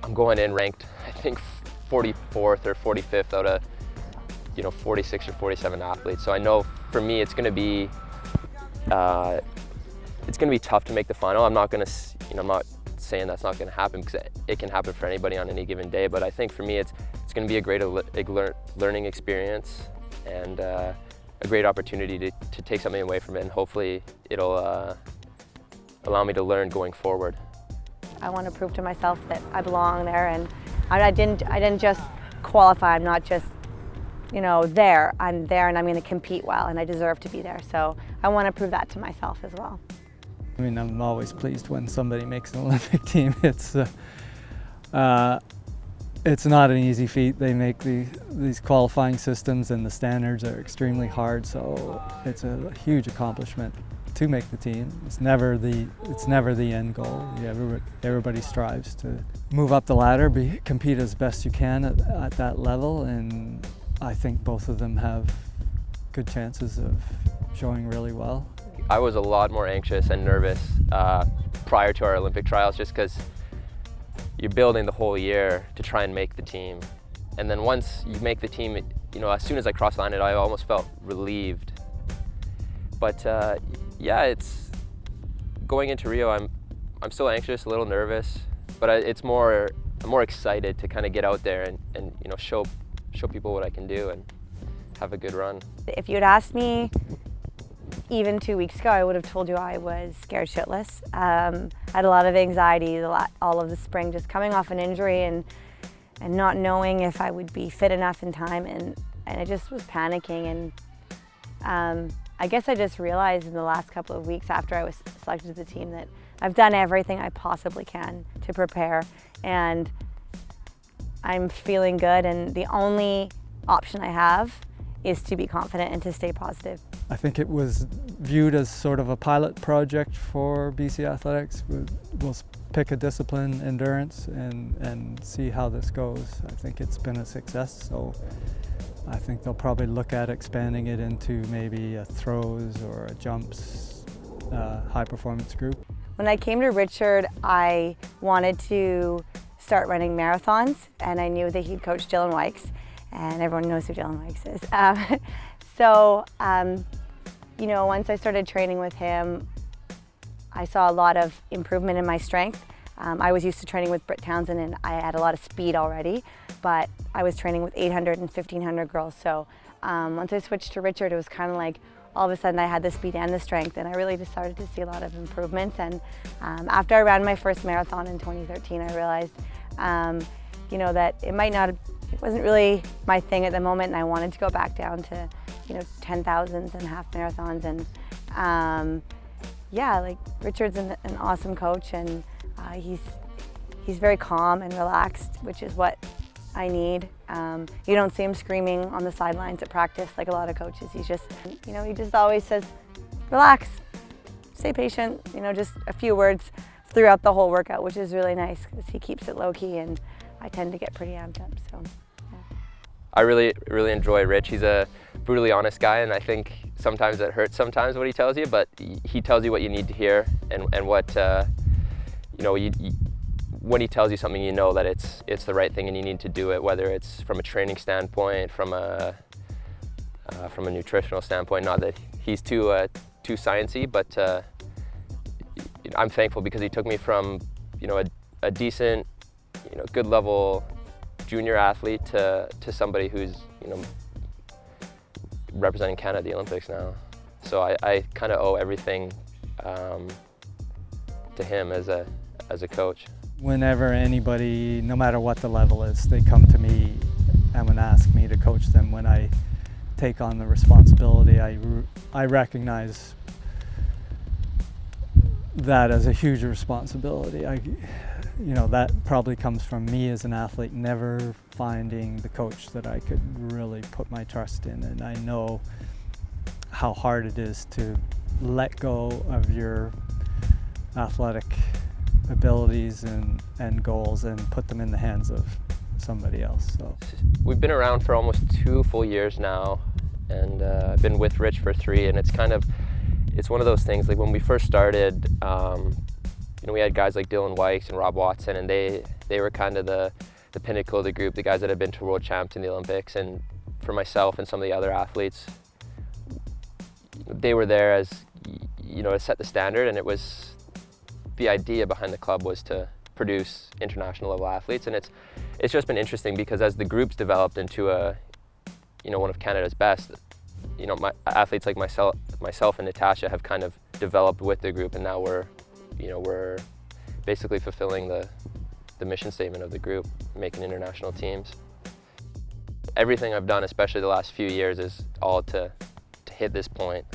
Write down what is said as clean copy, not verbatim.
I'm going in ranked, I think 44th or 45th out of 46 or 47 athletes. So I know for me it's going to be tough to make the final. I'm not saying that's not going to happen, because it can happen for anybody on any given day. But I think for me it's going to be a great learning experience, and a great opportunity to take something away from it, and hopefully it'll allow me to learn going forward. I want to prove to myself that I belong there, and I didn't just qualify. I'm not just there. I'm there, and I'm going to compete well, and I deserve to be there. So I want to prove that to myself as well. I mean, I'm always pleased when somebody makes an Olympic team. It's not an easy feat. They make these qualifying systems, and the standards are extremely hard. So it's a huge accomplishment to make the team. It's never the end goal. Everybody strives to move up the ladder, compete as best you can at that level, and I think both of them have good chances of showing really well. I was a lot more anxious and nervous prior to our Olympic trials, just because you're building the whole year to try and make the team. And then once you make the team, as soon as I crossed the line, I almost felt relieved. But yeah, it's going into Rio. I'm still anxious, a little nervous, but I'm more excited to kind of get out there and show people what I can do and have a good run. If you had asked me even 2 weeks ago, I would have told you I was scared shitless. I had a lot of anxiety all of the spring, just coming off an injury and not knowing if I would be fit enough in time, and I just was panicking. And I guess I just realized in the last couple of weeks after I was selected to the team that I've done everything I possibly can to prepare, and I'm feeling good, and the only option I have is to be confident and to stay positive. I think it was viewed as sort of a pilot project for BC Athletics. We'll pick a discipline, endurance, and see how this goes. I think it's been a success, so I think they'll probably look at expanding it into maybe a throws or a jumps high performance group. When I came to Richard, I wanted to start running marathons, and I knew that he'd coach Dylan Wykes, and everyone knows who Dylan Wykes is. So, once I started training with him, I saw a lot of improvement in my strength. I was used to training with Britt Townsend, and I had a lot of speed already, but I was training with 800 and 1500 girls. So once I switched to Richard, it was kind of like all of a sudden I had the speed and the strength, and I really just started to see a lot of improvements. And after I ran my first marathon in 2013, I realized, that it wasn't really my thing at the moment, and I wanted to go back down to 10,000s and half marathons. And Richard's an awesome coach, and he's very calm and relaxed, which is what I need. You don't see him screaming on the sidelines at practice like a lot of coaches. He just always says, relax, stay patient, just a few words throughout the whole workout, which is really nice because he keeps it low key, and I tend to get pretty amped up. So, yeah. I really enjoy Rich. He's a brutally honest guy, and I think sometimes it hurts sometimes what he tells you, but he tells you what you need to hear, and what when he tells you something, that it's the right thing and you need to do it, whether it's from a training standpoint, from a nutritional standpoint. Not that he's too sciencey, but I'm thankful because he took me from a decent, good level junior athlete to somebody who's representing Canada at the Olympics now. So I kind of owe everything to him as a coach. Whenever anybody, no matter what the level is, they come to me and would ask me to coach them, when I take on the responsibility, I recognize that as a huge responsibility. That probably comes from me as an athlete, never finding the coach that I could really put my trust in. And I know how hard it is to let go of your athletic abilities and goals and put them in the hands of somebody else. So we've been around for almost 2 full years now, and I've been with Rich for 3, and it's one of those things, like when we first started, we had guys like Dylan Wykes and Rob Watson, and they were kind of the pinnacle of the group, the guys that had been to world champs in the Olympics. And for myself and some of the other athletes, they were there as, to set the standard, and it was, the idea behind the club was to produce international level athletes. And it's just been interesting because as the group's developed into one of Canada's best, my athletes like myself and Natasha have kind of developed with the group, and now we're basically fulfilling the mission statement of the group, making international teams. Everything I've done, especially the last few years, is all to hit this point